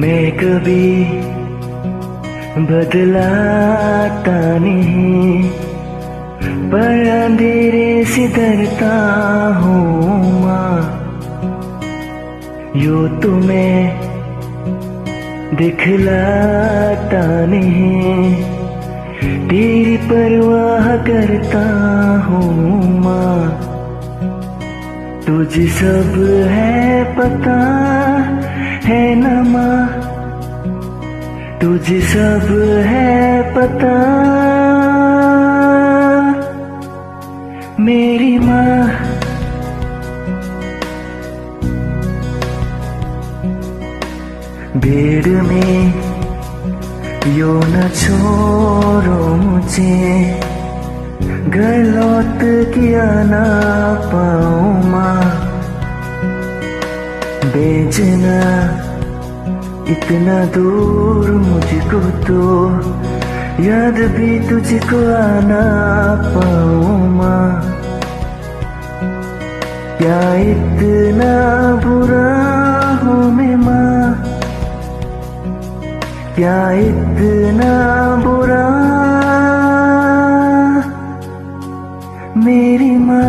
मैं कभी बदलाता नहीं, पर अंधेरे से डरता हूँ माँ। यूँ तुम्हें दिखलाता नहीं, तेरी परवाह करता हूँ माँ। तुझे सब है पता है न माँ, तुझे सब है पता मेरी माँ। भीड़ में यूँ न छोड़ो मुझे, घर लौट के आना पाऊँ माँ। भेजना इतना दूर मुझको तो, याद भी तुझको आना पाऊँ माँ। क्या इतना बुरा हूँ मैं माँ, क्या इतना बुरा मेरी माँ।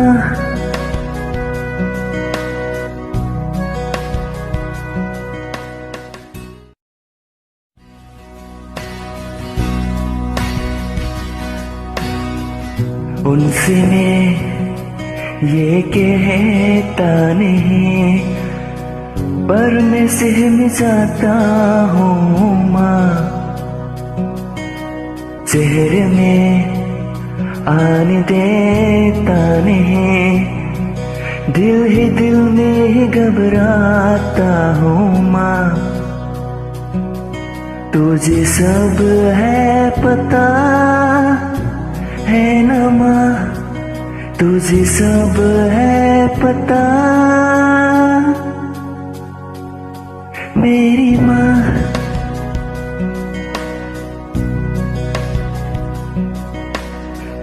उनसे मैं ये कहता नहीं, पर मैं सहम जाता हूँ माँ। चेहरे में आने देता नहीं, दिल ही दिल में ही घबराता हूँ माँ। तुझे सब है पता है न माँ, तुझे सब है पता मेरी माँ।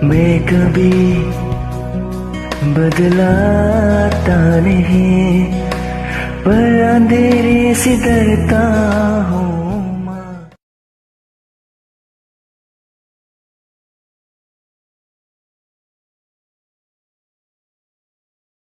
मैं कभी बदलाता नहीं, पर अंधेरे से डरता हूँ।